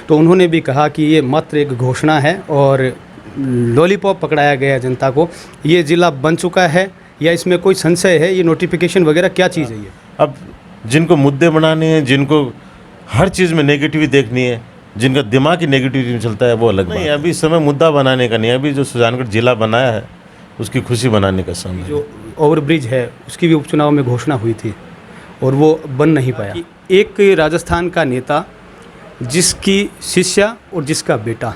तो उन्होंने भी कहा कि ये मात्र एक घोषणा है और लॉलीपॉप पकड़ाया गया जनता को। ये ज़िला बन चुका है या इसमें कोई संशय है? ये नोटिफिकेशन वगैरह क्या चीज़ है ये? अब जिनको मुद्दे बनाने हैं, जिनको हर चीज़ में नेगेटिविटी देखनी है, जिनका दिमाग ही नेगेटिविटी में चलता है, वो अलग बात है। अभी समय मुद्दा बनाने का नहीं है। अभी जो सुजानगढ़ जिला बनाया है उसकी खुशी बनाने का समय है। जो ओवरब्रिज है उसकी भी उपचुनाव में घोषणा हुई थी और वो बन नहीं पाया। एक राजस्थान का नेता जिसकी शिष्या और जिसका बेटा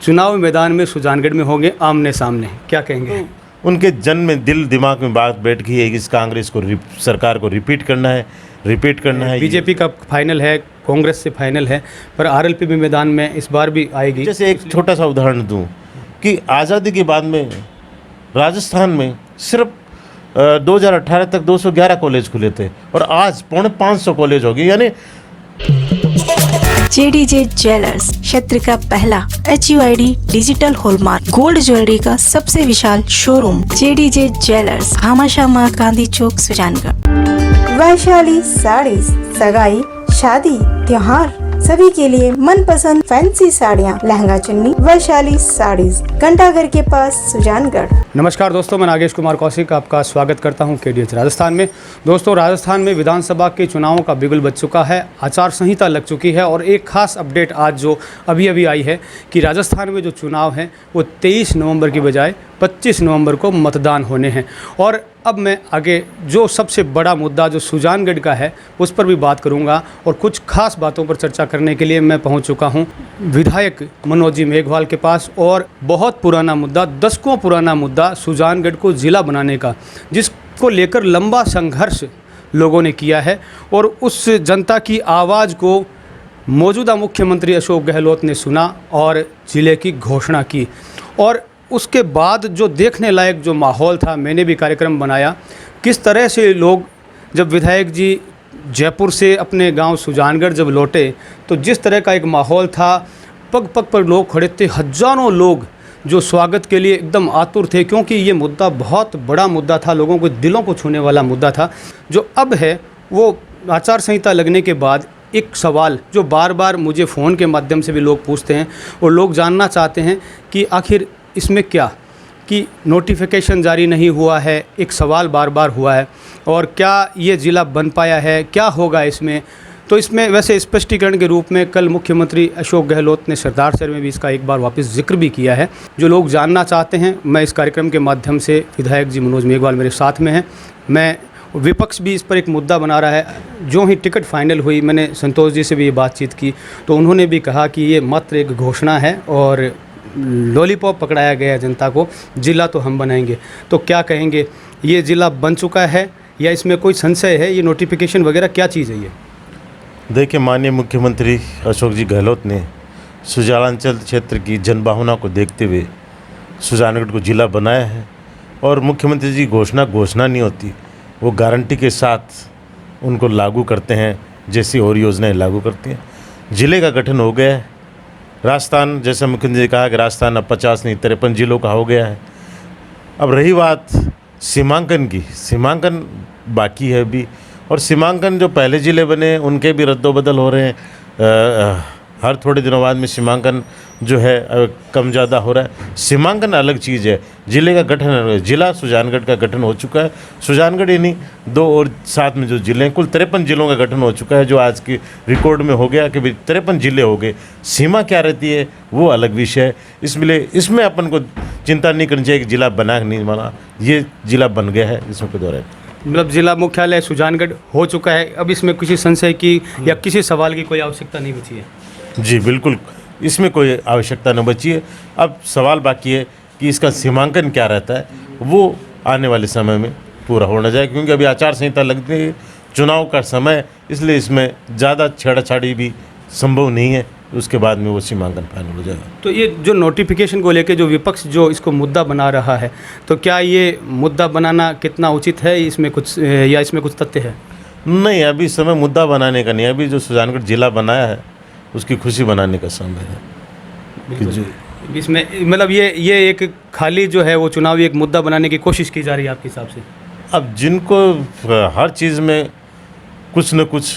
चुनाव मैदान में सुजानगढ़ में होंगे आमने सामने, क्या कहेंगे? उनके जन में दिल दिमाग में बात बैठ गई है कि इस कांग्रेस को सरकार को रिपीट करना है। बीजेपी का फाइनल है, कांग्रेस से फाइनल है, पर आरएलपी भी मैदान में इस बार भी आएगी। जैसे एक छोटा सा उदाहरण दूं कि आज़ादी के बाद में राजस्थान में सिर्फ 2018 तक 211 कॉलेज खुले थे और आज 450 कॉलेज हो गए। यानी JDJ ज्वेलर्स क्षेत्र का पहला HUID digital hallmark gold jewellery का सबसे विशाल showroom JDJ jewellers, Bhamashah Gandhi Chowk, Sujangarh. Vaishali saris, सगाई, शादी, त्योहार सभी के लिए मनपसंद फैंसी साड़ियाँ, लहंगा चुन्नी, वैशाली साड़ीज, घंटाघर के पास, सुजानगढ़। नमस्कार दोस्तों, मैं नागेश कुमार कौशिक आपका स्वागत करता हूं KDH राजस्थान में। दोस्तों, राजस्थान में विधानसभा के चुनावों का बिगुल बज चुका है, आचार संहिता लग चुकी है और एक खास अपडेट आज जो अभी आई है कि राजस्थान में जो चुनाव हैं वो 23 नवंबर की बजाय 25 नवंबर को मतदान होने हैं। और अब मैं आगे जो सबसे बड़ा मुद्दा जो सुजानगढ़ का है उस पर भी बात करूंगा और कुछ खास बातों पर चर्चा करने के लिए मैं पहुंच चुका हूं विधायक मनोज जी मेघवाल के पास। और बहुत पुराना मुद्दा, दशकों पुराना मुद्दा सुजानगढ़ को ज़िला बनाने का, जिसको लेकर लंबा संघर्ष लोगों ने किया है और उस जनता की आवाज़ को मौजूदा मुख्यमंत्री अशोक गहलोत ने सुना और ज़िले की घोषणा की। और उसके बाद जो देखने लायक जो माहौल था, मैंने भी कार्यक्रम बनाया, किस तरह से लोग, जब विधायक जी जयपुर से अपने गांव सुजानगढ़ जब लौटे तो जिस तरह का एक माहौल था, पग पग पर लोग खड़े थे, हजारों लोग जो स्वागत के लिए एकदम आतुर थे, क्योंकि ये मुद्दा बहुत बड़ा मुद्दा था, लोगों के दिलों को छूने वाला मुद्दा था। जो अब है वो आचार संहिता लगने के बाद एक सवाल जो बार बार मुझे फ़ोन के माध्यम से भी लोग पूछते हैं और लोग जानना चाहते हैं कि आखिर इसमें क्या, कि नोटिफिकेशन जारी नहीं हुआ है, एक सवाल बार बार हुआ है, और क्या ये ज़िला बन पाया है, क्या होगा इसमें। तो इसमें वैसे स्पष्टीकरण के रूप में कल मुख्यमंत्री अशोक गहलोत ने सरदार सर में भी इसका एक बार वापस जिक्र भी किया है। जो लोग जानना चाहते हैं, मैं इस कार्यक्रम के माध्यम से, विधायक जी मनोज मेघवाल मेरे साथ में हैं, मैं विपक्ष भी इस पर एक मुद्दा बना रहा है। जो ही टिकट फाइनल हुई, मैंने संतोष जी से भी ये बातचीत की तो उन्होंने भी कहा कि ये मात्र एक घोषणा है और लॉलीपॉप पकड़ाया गया जनता को, ज़िला तो हम बनाएंगे। तो क्या कहेंगे, ये ज़िला बन चुका है या इसमें कोई संशय है? ये नोटिफिकेशन वगैरह क्या चीज़ है ये? देखिए, माननीय मुख्यमंत्री अशोक जी गहलोत ने सुजानचल क्षेत्र की जनभावना को देखते हुए सुजानगढ़ को ज़िला बनाया है। और मुख्यमंत्री जी घोषणा नहीं होती, वो गारंटी के साथ उनको लागू करते हैं, जैसी और योजनाएं लागू करती हैं। ज़िले का गठन हो गया है। राजस्थान, जैसे मुख्यमंत्री ने कहा कि राजस्थान अब 50 नहीं 53 जिलों का हो गया है। अब रही बात सीमांकन की, सीमांकन बाकी है अभी, और सीमांकन जो पहले ज़िले बने उनके भी रद्दोबदल हो रहे हैं। हर थोड़े दिनों बाद में सीमांकन जो है कम ज़्यादा हो रहा है। सीमांकन अलग चीज़ है, ज़िले का गठन, ज़िला सुजानगढ़ का गठन हो चुका है। सुजानगढ़ ही नहीं, 2 और साथ में जो ज़िले हैं, कुल 53 जिलों का गठन हो चुका है, जो आज की रिकॉर्ड में हो गया कि भाई 53 जिले हो गए। सीमा क्या रहती है वो अलग विषय है। इसमें अपन को चिंता नहीं करनी चाहिए कि ज़िला बना नहीं बना, ये ज़िला बन गया है, इसमें कोई दौर है। मतलब जिला मुख्यालय सुजानगढ़ हो चुका है, अब इसमें किसी संशय की या किसी सवाल की कोई आवश्यकता नहीं बची है? जी बिल्कुल, इसमें कोई आवश्यकता न बची है। अब सवाल बाकी है कि इसका सीमांकन क्या रहता है, वो आने वाले समय में पूरा होना चाहिए, क्योंकि अभी आचार संहिता लगती है, चुनाव का समय, इसलिए इसमें ज़्यादा छेड़छाड़ी भी संभव नहीं है। उसके बाद में वो सीमांकन फाइनल हो जाएगा। तो ये जो नोटिफिकेशन को लेके जो विपक्ष जो इसको मुद्दा बना रहा है, तो क्या ये मुद्दा बनाना कितना उचित है, इसमें कुछ या इसमें कुछ तथ्य है? नहीं, अभी समय मुद्दा बनाने का नहीं है। अभी जो सुजानगढ़ जिला बनाया है उसकी खुशी बनाने का समय है। कि जो इसमें मतलब ये एक खाली जो है वो चुनावी एक मुद्दा बनाने की कोशिश की जा रही है आपके हिसाब से? अब जिनको हर चीज़ में कुछ न कुछ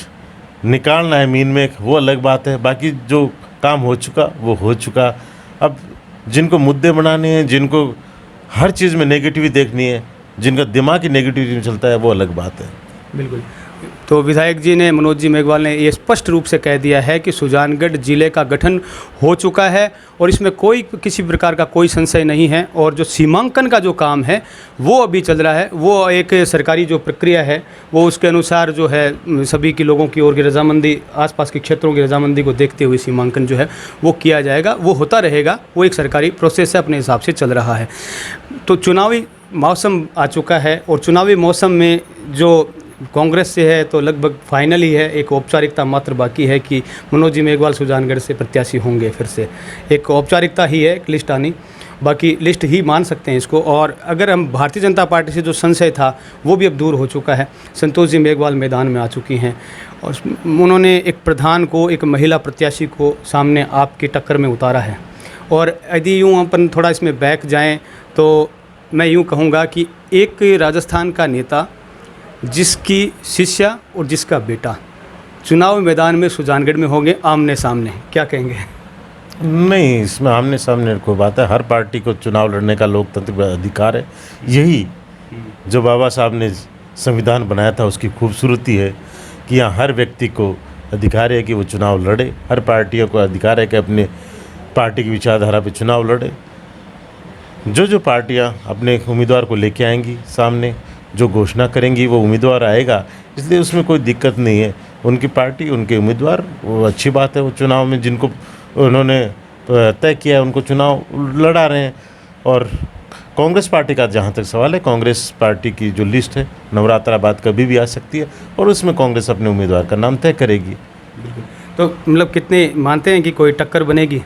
निकालना है मीन में, वो अलग बात है। बाकी जो काम हो चुका वो हो चुका। अब जिनको मुद्दे बनाने हैं, जिनको हर चीज़ में नेगेटिविटी देखनी है, जिनका दिमाग ही नेगेटिविटी में चलता है, वो अलग बात है। बिल्कुल। तो विधायक जी ने, मनोज जी मेघवाल ने ये स्पष्ट रूप से कह दिया है कि सुजानगढ़ जिले का गठन हो चुका है और इसमें कोई किसी प्रकार का कोई संशय नहीं है। और जो सीमांकन का जो काम है वो अभी चल रहा है, वो एक सरकारी जो प्रक्रिया है वो उसके अनुसार जो है सभी की लोगों की ओर की रजामंदी, आसपास के क्षेत्रों की रजामंदी को देखते हुए सीमांकन जो है वो किया जाएगा, वो होता रहेगा, वो एक सरकारी प्रोसेस है, अपने हिसाब से चल रहा है। तो चुनावी मौसम आ चुका है और चुनावी मौसम में जो कांग्रेस से है तो लगभग फाइनल ही है, एक औपचारिकता मात्र बाकी है कि मनोज जी मेघवाल सुजानगढ़ से प्रत्याशी होंगे। फिर से एक औपचारिकता ही है, एक लिस्ट आनी, बाकी लिस्ट ही मान सकते हैं इसको। और अगर हम भारतीय जनता पार्टी से जो संशय था वो भी अब दूर हो चुका है। संतोष जी मेघवाल मैदान में आ चुकी हैं और उन्होंने एक प्रधान को, एक महिला प्रत्याशी को सामने आपकी टक्कर में उतारा है। और यदि यूँ अपन थोड़ा इसमें बैक जाएँ तो मैं यूँ कहूँगा कि एक राजस्थान का नेता जिसकी शिष्या और जिसका बेटा चुनाव मैदान में सुजानगढ़ में होंगे आमने सामने, क्या कहेंगे? नहीं, इसमें आमने सामने कोई बात है। हर पार्टी को चुनाव लड़ने का लोकतंत्र अधिकार है। यही जो बाबा साहब ने संविधान बनाया था उसकी खूबसूरती है कि यहाँ हर व्यक्ति को अधिकार है कि वो चुनाव लड़े। हर पार्टियों को अधिकार है कि अपने पार्टी की विचारधारा पे चुनाव लड़े। जो पार्टियाँ अपने उम्मीदवार को लेके आएंगी सामने, जो घोषणा करेंगी वो उम्मीदवार आएगा, इसलिए उसमें कोई दिक्कत नहीं है। उनकी पार्टी, उनके उम्मीदवार, वो अच्छी बात है। वो चुनाव में जिनको उन्होंने तय किया है उनको चुनाव लड़ा रहे हैं। और कांग्रेस पार्टी का जहाँ तक सवाल है, कांग्रेस पार्टी की जो लिस्ट है नवरात्रा बाद कभी भी आ सकती है और उसमें कांग्रेस अपने उम्मीदवार का नाम तय करेगी। तो मतलब कितने मानते हैं कि कोई टक्कर बनेगी?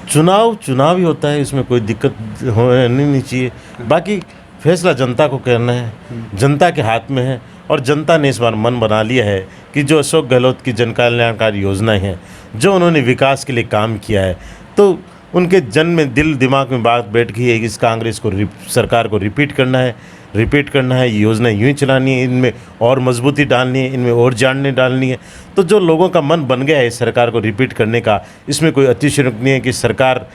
चुनाव ही होता है, इसमें कोई दिक्कत होनी नहीं चाहिए। बाकी फैसला जनता को करना है, जनता के हाथ में है। और जनता ने इस बार मन बना लिया है कि जो अशोक गहलोत की जन कल्याणकारी योजनाएं हैं, जो उन्होंने विकास के लिए काम किया है, तो उनके जन में, दिल दिमाग में बात बैठ गई है कि इस कांग्रेस को सरकार को रिपीट करना है, ये योजना यूँ ही चलानी है, इनमें और मजबूती डालनी है, इनमें और जानने डालनी है। तो जो लोगों का मन बन गया है इस सरकार को रिपीट करने का, इसमें कोई अतिशयोक्ति नहीं है कि सरकार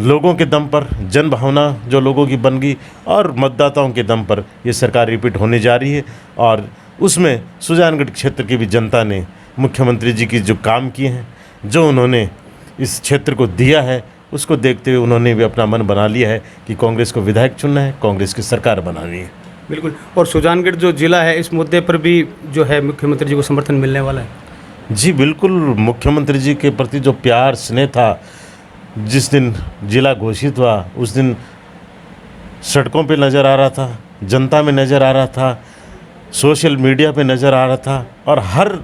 लोगों के दम पर, जन भावना जो लोगों की बन गई और मतदाताओं के दम पर ये सरकार रिपीट होने जा रही है। और उसमें सुजानगढ़ क्षेत्र की भी जनता ने मुख्यमंत्री जी की जो काम किए हैं, जो उन्होंने इस क्षेत्र को दिया है, उसको देखते हुए उन्होंने भी अपना मन बना लिया है कि कांग्रेस को विधायक चुनना है, कांग्रेस की सरकार बनानी है। बिल्कुल। और सुजानगढ़ जो जिला है, इस मुद्दे पर भी जो है मुख्यमंत्री जी को समर्थन मिलने वाला है? जी बिल्कुल। मुख्यमंत्री जी के प्रति जो प्यार स्नेह था, जिस दिन जिला घोषित हुआ उस दिन सड़कों पे नज़र आ रहा था, जनता में नज़र आ रहा था, सोशल मीडिया पे नज़र आ रहा था और हर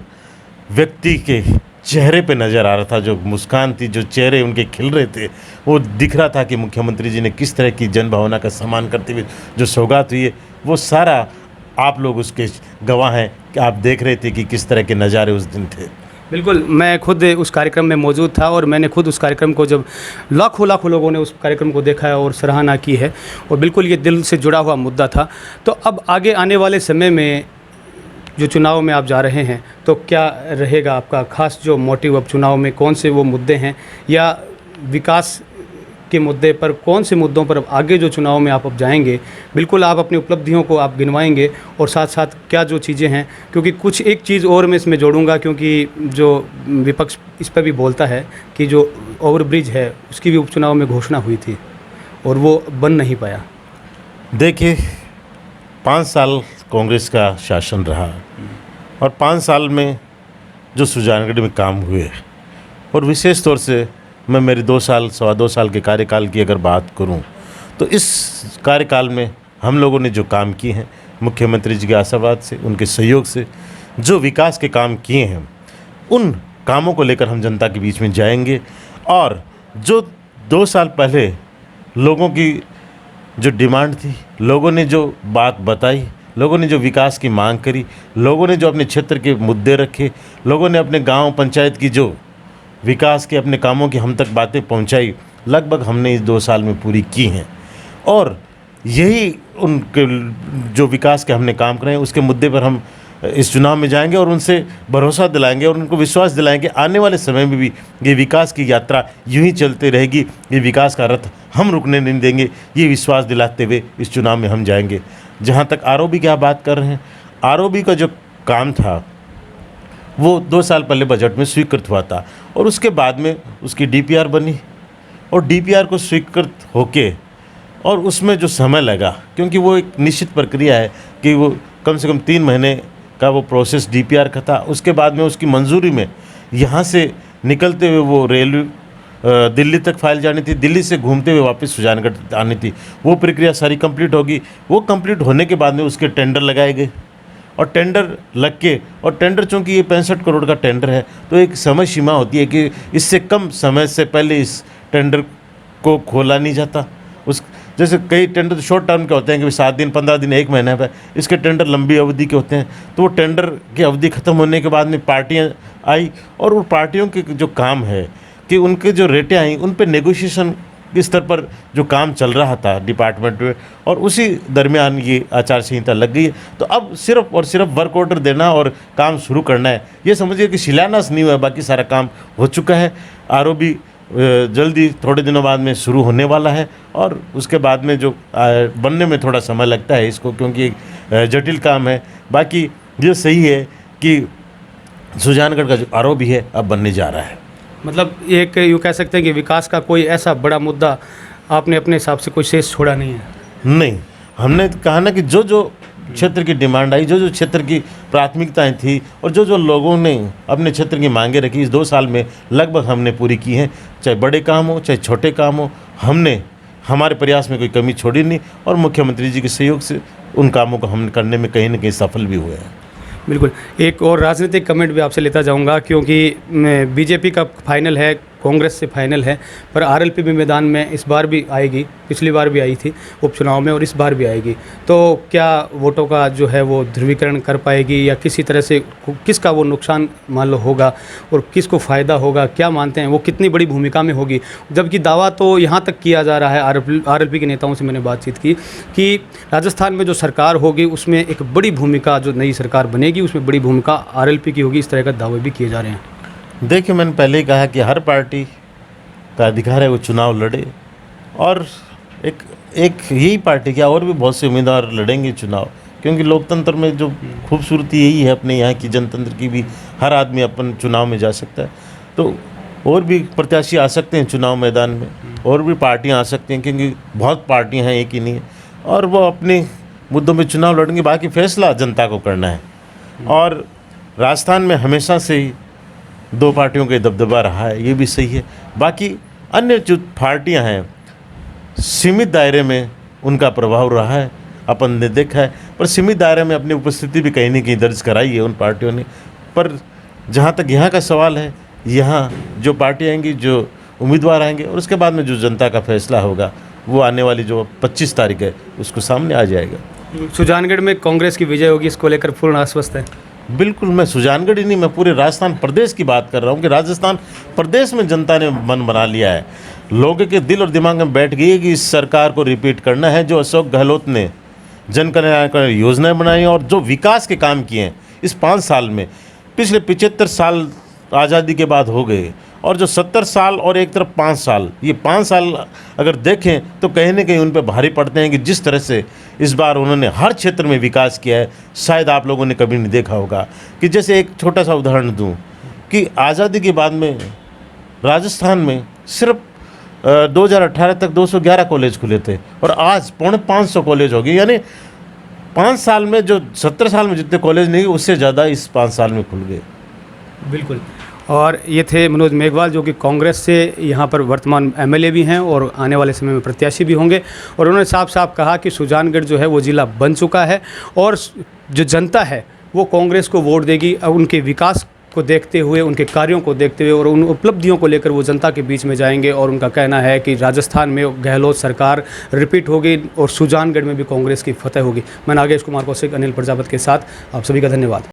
व्यक्ति के चेहरे पे नज़र आ रहा था। जो मुस्कान थी, जो चेहरे उनके खिल रहे थे, वो दिख रहा था कि मुख्यमंत्री जी ने किस तरह की जन भावना का सम्मान करते हुए जो सौगात हुई है, वो सारा आप लोग उसके गवाह हैं कि आप देख रहे थे कि किस तरह के नज़ारे उस दिन थे। बिल्कुल। मैं खुद उस कार्यक्रम में मौजूद था और मैंने खुद उस कार्यक्रम को, जब लाखों लोगों ने उस कार्यक्रम को देखा है और सराहना की है, और बिल्कुल ये दिल से जुड़ा हुआ मुद्दा था। तो अब आगे आने वाले समय में जो चुनाव में आप जा रहे हैं, तो क्या रहेगा आपका खास जो मोटिव अब चुनाव में? कौन से वो मुद्दे हैं, या विकास के मुद्दे पर, कौन से मुद्दों पर आगे जो चुनाव में आप अब जाएंगे? बिल्कुल आप अपनी उपलब्धियों को आप गिनवाएंगे और साथ साथ क्या जो चीज़ें हैं, क्योंकि कुछ एक चीज़ और मैं इसमें जोड़ूंगा, क्योंकि जो विपक्ष इस पर भी बोलता है कि जो ओवरब्रिज है उसकी भी उपचुनाव में घोषणा हुई थी और वो बन नहीं पाया। देखिए, 5 साल कांग्रेस का शासन रहा और 5 साल में जो सुजानगढ़ में काम हुए, और विशेष तौर से मैं मेरे 2 साल, 2.25 साल के कार्यकाल की अगर बात करूं, तो इस कार्यकाल में हम लोगों ने जो काम किए हैं, मुख्यमंत्री जी के आशीर्वाद से, उनके सहयोग से जो विकास के काम किए हैं, उन कामों को लेकर हम जनता के बीच में जाएंगे। और जो 2 साल पहले लोगों की जो डिमांड थी, लोगों ने जो बात बताई, लोगों ने जो विकास की मांग करी, लोगों ने जो अपने क्षेत्र के मुद्दे रखे, लोगों ने अपने गांव पंचायत की जो विकास के अपने कामों की हम तक बातें पहुंचाई, लगभग हमने इस 2 साल में पूरी की हैं। और यही उनके जो विकास के हमने काम करे हैं, उसके मुद्दे पर हम इस चुनाव में जाएंगे और उनसे भरोसा दिलाएंगे और उनको विश्वास दिलाएंगे आने वाले समय में भी ये विकास की यात्रा यूं ही चलती रहेगी, ये विकास का रथ हम रुकने नहीं देंगे, ये विश्वास दिलाते हुए इस चुनाव में हम जाएंगे। जहाँ तक आरओबी की आप बात कर रहे हैं, आरओबी का जो काम था वो 2 साल पहले बजट में स्वीकृत हुआ था और उसके बाद में उसकी डीपीआर बनी और डीपीआर को स्वीकृत होके और उसमें जो समय लगा, क्योंकि वो एक निश्चित प्रक्रिया है कि वो कम से कम 3 महीने का वो प्रोसेस डीपीआर का था। उसके बाद में उसकी मंजूरी में यहाँ से निकलते हुए वो रेलवे दिल्ली तक फाइल जानी थी, दिल्ली से घूमते हुए वापस सुजानगढ़ आनी थी। वो प्रक्रिया सारी कंप्लीट होगी। वो कंप्लीट होने के बाद में उसके टेंडर लगाए गए और टेंडर लग के, और टेंडर चूँकि ये 65 करोड़ का टेंडर है तो एक समय सीमा होती है कि इससे कम समय से पहले इस टेंडर को खोला नहीं जाता। उस जैसे कई टेंडर शॉर्ट टर्म के होते हैं कि 7 दिन, 15 दिन, 1 महीने पर, इसके टेंडर लंबी अवधि के होते हैं। तो वो टेंडर की अवधि ख़त्म होने के बाद में पार्टियां आई और उन पार्टियों के जो काम है कि उनके जो रेटें आई उन पे नेगोशिएशन के स्तर पर जो काम चल रहा था डिपार्टमेंट में, और उसी दरमियान ये आचार संहिता लग गई है। तो अब सिर्फ और सिर्फ वर्क ऑर्डर देना और काम शुरू करना है। ये समझिए कि शिलान्यास नहीं हुआ है, बाकी सारा काम हो चुका है। आरओबी जल्दी थोड़े दिनों बाद में शुरू होने वाला है और उसके बाद में जो बनने में थोड़ा समय लगता है इसको, क्योंकि एक जटिल काम है। बाकी ये सही है कि सुजानगढ़ का जो आरओबी है अब बनने जा रहा है। मतलब एक यूँ कह सकते हैं कि विकास का कोई ऐसा बड़ा मुद्दा आपने अपने हिसाब से कोई शेष छोड़ा नहीं है? नहीं, हमने कहा ना कि जो जो क्षेत्र की डिमांड आई, जो जो क्षेत्र की प्राथमिकताएं थी और जो जो लोगों ने अपने क्षेत्र की मांगें रखी, इस 2 साल में लगभग हमने पूरी की हैं। चाहे बड़े काम हो चाहे छोटे काम हो, हमने हमारे प्रयास में कोई कमी छोड़ी नहीं और मुख्यमंत्री जी के सहयोग से उन कामों को हम करने में कहीं न कहीं सफल भी हुए हैं। बिल्कुल। एक और राजनीतिक कमेंट भी आपसे लेता जाऊंगा, क्योंकि बीजेपी का फाइनल है, कांग्रेस से फाइनल है, पर आरएलपी भी मैदान में इस बार भी आएगी, पिछली बार भी आई थी उपचुनाव में और इस बार भी आएगी। तो क्या वोटों का जो है वो ध्रुवीकरण कर पाएगी या किसी तरह से किसका वो नुकसान मान लो होगा और किसको फ़ायदा होगा, क्या मानते हैं वो कितनी बड़ी भूमिका में होगी? जबकि दावा तो यहाँ तक किया जा रहा है, आरएलपी के नेताओं से मैंने बातचीत की कि राजस्थान में जो सरकार होगी उसमें एक बड़ी भूमिका, जो नई सरकार बनेगी उसमें बड़ी भूमिका आरएलपी की होगी। इस तरह का दावे भी किए जा रहे हैं। देखिए, मैंने पहले ही कहा कि हर पार्टी का अधिकार है वो चुनाव लड़े और एक यही पार्टी क्या और भी बहुत से उम्मीदवार लड़ेंगे चुनाव, क्योंकि लोकतंत्र में जो खूबसूरती यही है अपने यहाँ की जनतंत्र की भी, हर आदमी अपन चुनाव में जा सकता है। तो और भी प्रत्याशी आ सकते हैं चुनाव मैदान में, और भी पार्टियाँ आ सकती हैं, क्योंकि बहुत पार्टियाँ हैं, एक ही नहीं है, और वो अपने मुद्दों में चुनाव लड़ेंगे। बाकी फैसला जनता को करना है। और राजस्थान में हमेशा से ही 2 पार्टियों का दबदबा रहा है, ये भी सही है। बाकी अन्य जो पार्टियां हैं सीमित दायरे में उनका प्रभाव रहा है, अपन ने देखा है, पर सीमित दायरे में अपनी उपस्थिति भी कहीं न कहीं दर्ज कराई है उन पार्टियों ने। पर जहाँ तक यहाँ का सवाल है, यहाँ जो पार्टी आएंगी, जो उम्मीदवार आएंगे और उसके बाद में जो जनता का फैसला होगा वो आने वाली जो 25 तारीख है उसको सामने आ जाएगा। सुजानगढ़ में कांग्रेस की विजय होगी, इसको लेकर पूर्ण आश्वस्त है? बिल्कुल। मैं सुजानगढ़ ही नहीं, मैं पूरे राजस्थान प्रदेश की बात कर रहा हूँ कि राजस्थान प्रदेश में जनता ने मन बना लिया है। लोगों के दिल और दिमाग में बैठ गई है कि इस सरकार को रिपीट करना है। जो अशोक गहलोत ने जन कल्याणकारी योजनाएं बनाई और जो विकास के काम किए हैं इस 5 साल में, पिछले 75 साल आज़ादी के बाद हो गए, और जो 70 साल और एक तरफ 5 साल, ये 5 साल अगर देखें तो कहीं न कहीं उन पर भारी पड़ते हैं कि जिस तरह से इस बार उन्होंने हर क्षेत्र में विकास किया है, शायद आप लोगों ने कभी नहीं देखा होगा। कि जैसे एक छोटा सा उदाहरण दूं कि आज़ादी के बाद में राजस्थान में सिर्फ 2018 तक 211 कॉलेज खुले थे और आज 550 कॉलेज हो गए। यानी 5 साल में जो 70 साल में जितने कॉलेज नहीं, उससे ज़्यादा इस 5 साल में खुल गए। बिल्कुल। और ये थे मनोज मेघवाल, जो कि कांग्रेस से यहाँ पर वर्तमान एमएलए भी हैं और आने वाले समय में प्रत्याशी भी होंगे। और उन्होंने साफ साफ कहा कि सुजानगढ़ जो है वो ज़िला बन चुका है और जो जनता है वो कांग्रेस को वोट देगी। उनके विकास को देखते हुए, उनके कार्यों को देखते हुए और उन उपलब्धियों को लेकर वो जनता के बीच में जाएंगे। और उनका कहना है कि राजस्थान में गहलोत सरकार रिपीट होगी और सुजानगढ़ में भी कांग्रेस की फतह होगी। मैं नागेश कुमार कौशिक, अनिल प्रजापति के साथ आप सभी का धन्यवाद।